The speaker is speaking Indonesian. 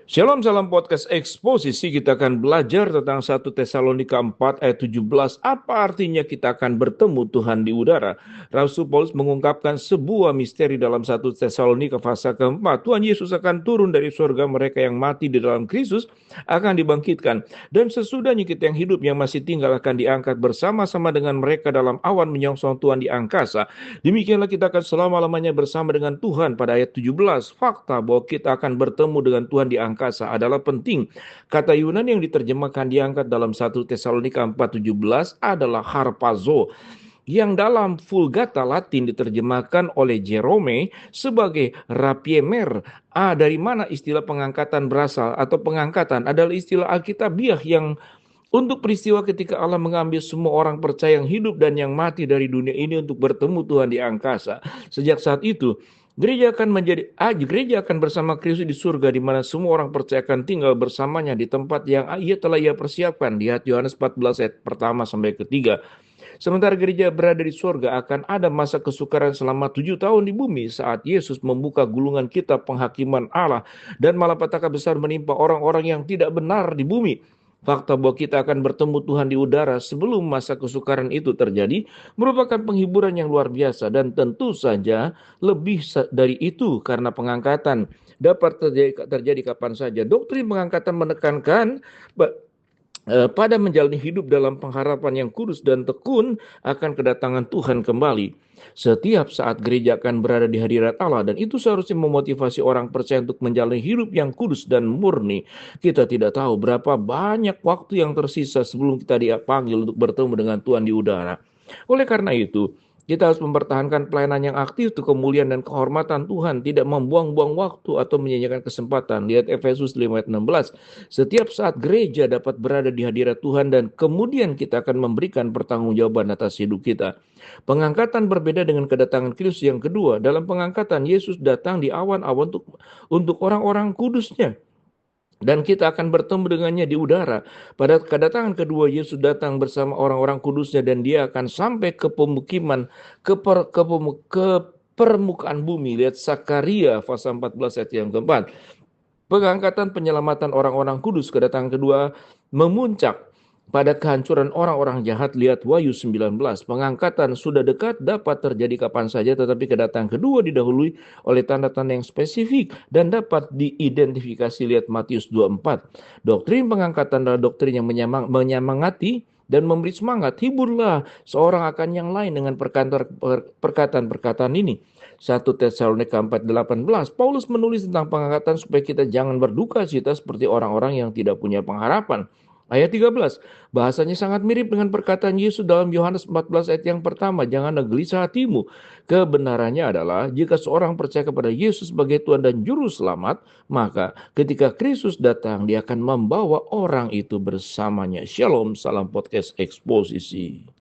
Shalom, salam podcast eksposisi. Kita akan belajar tentang 1 Tesalonika 4 ayat 17. Apa artinya kita akan bertemu Tuhan di udara? Rasul Paulus mengungkapkan sebuah misteri dalam 1 Tesalonika pasal keempat. Tuhan Yesus akan turun dari surga, mereka yang mati di dalam Kristus akan dibangkitkan. Dan sesudahnya kita yang hidup yang masih tinggal akan diangkat bersama-sama dengan mereka dalam awan menyongsong Tuhan di angkasa. Demikianlah kita akan selama-lamanya bersama dengan Tuhan. Pada ayat 17, fakta bahwa kita akan bertemu dengan Tuhan di angkasa adalah penting. Kata Yunani yang diterjemahkan diangkat dalam 1 Tesalonika 4:17 adalah harpazo, yang dalam Vulgata Latin diterjemahkan oleh Jerome sebagai rapiemer. Dari mana istilah pengangkatan berasal? Atau pengangkatan adalah istilah Alkitabiah yang untuk peristiwa ketika Allah mengambil semua orang percaya yang hidup dan yang mati dari dunia ini untuk bertemu Tuhan di angkasa. Sejak saat itu, gereja akan bersama Kristus di surga, di mana semua orang percaya akan tinggal bersamanya di tempat yang ia persiapkan. Lihat Yohanes 14 ayat pertama sampai ketiga. Sementara gereja berada di surga, akan ada masa kesukaran selama 7 tahun di bumi saat Yesus membuka gulungan kitab penghakiman Allah dan malapetaka besar menimpa orang-orang yang tidak benar di bumi. Fakta bahwa kita akan bertemu Tuhan di udara sebelum masa kesukaran itu terjadi merupakan penghiburan yang luar biasa, dan tentu saja lebih dari itu karena pengangkatan dapat terjadi kapan saja. Doktrin pengangkatan menekankan pada menjalani hidup dalam pengharapan yang kudus dan tekun akan kedatangan Tuhan kembali. Setiap saat gereja akan berada di hadirat Allah, dan itu seharusnya memotivasi orang percaya untuk menjalani hidup yang kudus dan murni. Kita tidak tahu berapa banyak waktu yang tersisa sebelum kita dipanggil untuk bertemu dengan Tuhan di udara. Oleh karena itu, kita harus mempertahankan pelayanan yang aktif untuk kemuliaan dan kehormatan Tuhan, tidak membuang-buang waktu atau menyanyikan kesempatan. Lihat Efesus 5 ayat 16. Setiap saat gereja dapat berada di hadirat Tuhan, dan kemudian kita akan memberikan pertanggungjawaban atas hidup kita. Pengangkatan berbeda dengan kedatangan Kristus yang kedua. Dalam pengangkatan, Yesus datang di awan-awan untuk orang-orang kudusnya, dan kita akan bertemu dengannya di udara. Pada kedatangan kedua, Yesus datang bersama orang-orang kudusnya, dan dia akan sampai ke pemukiman, ke permukaan bumi. Lihat Sakaria pasal 14 ayat yang keempat. Pengangkatan penyelamatan orang-orang kudus, kedatangan kedua, memuncak pada kehancuran orang-orang jahat. Lihat Wahyu 19. Pengangkatan sudah dekat, dapat terjadi kapan saja, tetapi kedatangan kedua didahului oleh tanda-tanda yang spesifik dan dapat diidentifikasi. Lihat Matius 24. Doktrin pengangkatan adalah doktrin yang menyemangati dan memberi semangat. Hiburlah seorang akan yang lain dengan perkataan-perkataan ini. 1 Tesalonika 4:18, Paulus menulis tentang pengangkatan supaya kita jangan berduka cita seperti orang-orang yang tidak punya pengharapan. Ayat 13, bahasanya sangat mirip dengan perkataan Yesus dalam Yohanes 14 ayat yang pertama, janganlah gelisah hatimu. Kebenarannya adalah jika seorang percaya kepada Yesus sebagai Tuhan dan Juru Selamat, maka ketika Kristus datang, dia akan membawa orang itu bersamanya. Shalom, salam podcast eksposisi.